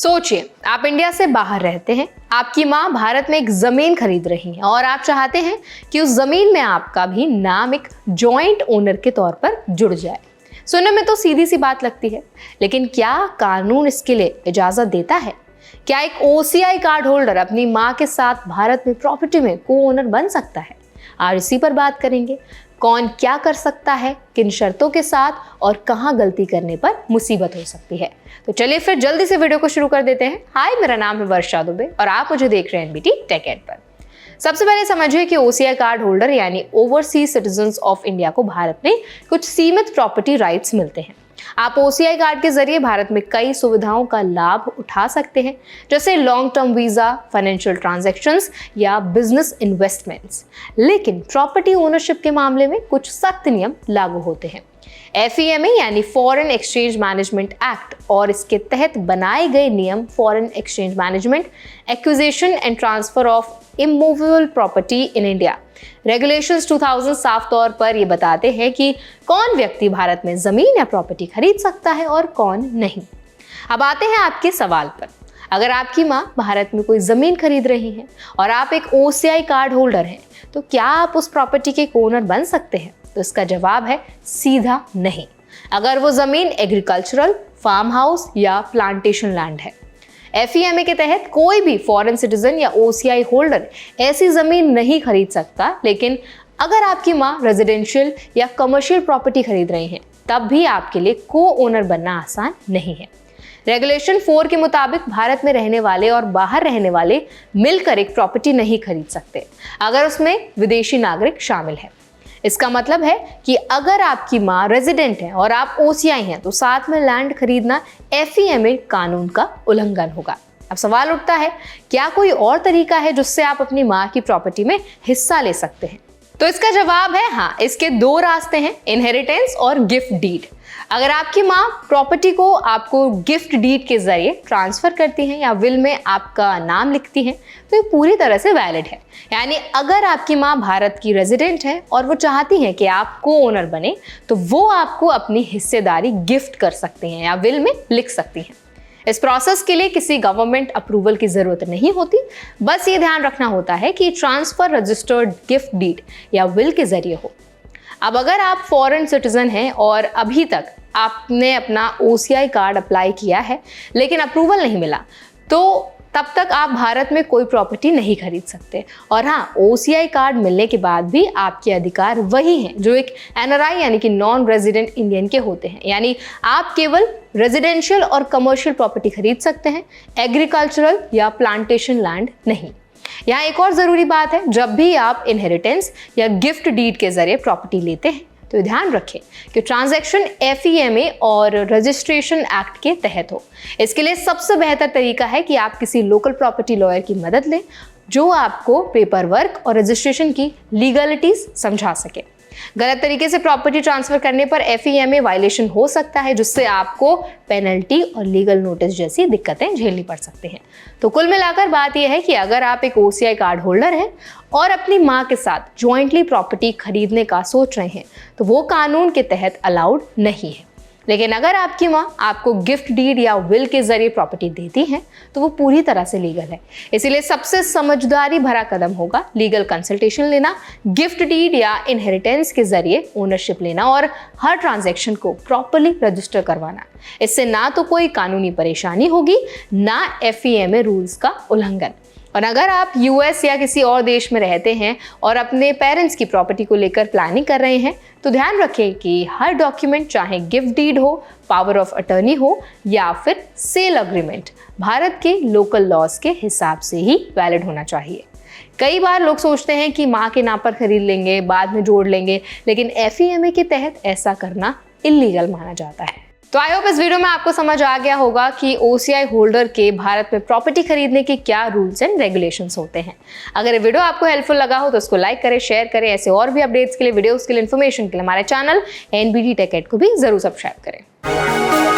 सोचिए, आप इंडिया से बाहर रहते हैं, आपकी माँ भारत में एक जमीन खरीद रही है और आप चाहते हैं कि उस जमीन में आपका भी नाम एक जॉइंट ओनर के तौर पर जुड़ जाए। सुनने में तो सीधी सी बात लगती है, लेकिन क्या कानून इसके लिए इजाजत देता है? क्या एक OCI कार्ड होल्डर अपनी माँ के साथ भारत में प्रॉपर्टी में को ओनर बन सकता है? आज इसी पर बात करेंगे। कौन क्या कर सकता है, किन शर्तों के साथ और कहां गलती करने पर मुसीबत हो सकती है। तो चलिए फिर जल्दी से वीडियो को शुरू कर देते हैं। हाय, मेरा नाम है वर्षा दुबे और आप मुझे देख रहे हैं NBT टेक एड पर। सबसे पहले समझिए कि OCI कार्ड होल्डर यानी ओवरसीज सिटीजन्स ऑफ इंडिया को भारत में कुछ सीमित प्रॉपर्टी राइट्स मिलते हैं। आप OCI कार्ड के जरिए भारत में कई सुविधाओं का लाभ उठा सकते हैं, जैसे long term visa, financial transactions या बिजनेस इन्वेस्टमेंट्स। लेकिन प्रॉपर्टी ओनरशिप के मामले में कुछ सख्त नियम लागू होते हैं। FEMA यानी फॉरेन एक्सचेंज मैनेजमेंट एक्ट और इसके तहत बनाए गए नियम foreign exchange management, acquisition and transfer of immovable property in India regulations 2000 साफ तौर पर ये बताते हैं कि कौन व्यक्ति भारत में जमीन या प्रॉपर्टी खरीद सकता है और कौन नहीं। अब आते हैं आपके सवाल पर। अगर आपकी माँ भारत में कोई जमीन खरीद रही है और आप एक OCI कार्ड होल्डर हैं, तो क्या आप उस प्रॉपर्टी के ओनर बन सकते हैं? तो इसका जवाब है सीधा नहीं, अगर वो जमीन एग्रीकल्चरल, फार्म हाउस या प्लांटेशन लैंड है। FEMA के तहत कोई भी फॉरेन सिटीजन या OCI होल्डर ऐसी जमीन नहीं खरीद सकता, लेकिन अगर आपकी माँ रेजिडेंशियल या कमर्शियल प्रॉपर्टी खरीद रही हैं, तब भी आपके लिए को ओनर बनना आसान नहीं है। रेगुलेशन 4 के मुताबिक भारत में रहने वाले और बाहर रहने वाले मिलकर एक प्रॉपर्टी नहीं खरीद सकते अगर उसमें विदेशी नागरिक शामिल है। इसका मतलब है कि अगर आपकी माँ रेजिडेंट है और आप OCI हैं, तो साथ में लैंड खरीदना FEMA कानून का उल्लंघन होगा। अब सवाल उठता है, क्या कोई और तरीका है जिससे आप अपनी माँ की प्रॉपर्टी में हिस्सा ले सकते हैं? तो इसका जवाब है हाँ, इसके 2 रास्ते हैं, इनहेरिटेंस और गिफ्ट डीड। अगर आपकी माँ प्रॉपर्टी को आपको गिफ्ट डीड के जरिए ट्रांसफर करती हैं या विल में आपका नाम लिखती हैं, तो ये पूरी तरह से वैलिड है। यानी अगर आपकी माँ भारत की रेजिडेंट है और वो चाहती हैं कि आप को ओनर बने, तो वो आपको अपनी हिस्सेदारी गिफ्ट कर सकती हैं या विल में लिख सकती हैं। इस प्रोसेस के लिए किसी गवर्नमेंट अप्रूवल की जरूरत नहीं होती, बस ये ध्यान रखना होता है कि ट्रांसफर रजिस्टर्ड गिफ्ट डीड या विल के जरिए हो। अब अगर आप फॉरेन सिटीजन हैं और अभी तक आपने अपना OCI कार्ड अप्लाई किया है लेकिन अप्रूवल नहीं मिला, तो तब तक आप भारत में कोई प्रॉपर्टी नहीं खरीद सकते। और हाँ, OCI कार्ड मिलने के बाद भी आपके अधिकार वही हैं जो एक NRI यानी कि नॉन रेजिडेंट इंडियन के होते हैं। यानी आप केवल रेजिडेंशियल और कमर्शियल प्रॉपर्टी खरीद सकते हैं, एग्रीकल्चरल या प्लांटेशन लैंड नहीं। यहाँ एक और ज़रूरी बात है, जब भी आप इनहेरिटेंस या गिफ्ट डीड के जरिए प्रॉपर्टी लेते हैं, तो ध्यान रखें कि ट्रांजैक्शन FEMA और रजिस्ट्रेशन एक्ट के तहत हो। इसके लिए सबसे बेहतर तरीका है कि आप किसी लोकल प्रॉपर्टी लॉयर की मदद लें, जो आपको पेपर वर्क और रजिस्ट्रेशन की लीगलिटीज समझा सके। गलत तरीके से प्रॉपर्टी ट्रांसफर करने पर FEMA वायलेशन हो सकता है, जिससे आपको पेनल्टी और लीगल नोटिस जैसी दिक्कतें झेलनी पड़ सकती हैं। तो कुल मिलाकर बात यह है कि अगर आप एक OCI कार्ड होल्डर हैं और अपनी माँ के साथ जॉइंटली प्रॉपर्टी खरीदने का सोच रहे हैं, तो वो कानून के तहत अलाउड नहीं है। लेकिन अगर आपकी माँ आपको गिफ्ट डीड या विल के जरिए प्रॉपर्टी देती हैं, तो वो पूरी तरह से लीगल है। इसीलिए सबसे समझदारी भरा कदम होगा लीगल कंसल्टेशन लेना, गिफ्ट डीड या इनहेरिटेंस के जरिए ओनरशिप लेना और हर ट्रांजैक्शन को प्रॉपर्ली रजिस्टर करवाना। इससे ना तो कोई कानूनी परेशानी होगी, ना FEMA रूल्स का उल्लंघन। और अगर आप US या किसी और देश में रहते हैं और अपने पेरेंट्स की प्रॉपर्टी को लेकर प्लानिंग कर रहे हैं, तो ध्यान रखें कि हर डॉक्यूमेंट, चाहे गिफ्ट डीड हो, पावर ऑफ अटर्नी हो या फिर सेल अग्रीमेंट, भारत के लोकल लॉज के हिसाब से ही वैलिड होना चाहिए। कई बार लोग सोचते हैं कि माँ के नाम पर खरीद लेंगे, बाद में जोड़ लेंगे, लेकिन FEMA के तहत ऐसा करना इल्लीगल माना जाता है। तो आई होप इस वीडियो में आपको समझ आ गया होगा कि OCI होल्डर के भारत में प्रॉपर्टी खरीदने के क्या रूल्स एंड रेगुलेशंस होते हैं। अगर ये वीडियो आपको हेल्पफुल लगा हो तो इसको लाइक करें, शेयर करें। ऐसे और भी अपडेट्स के लिए, वीडियोस के लिए, इन्फॉर्मेशन के लिए हमारे चैनल NBT टेक एड को भी जरूर सब्सक्राइब करें।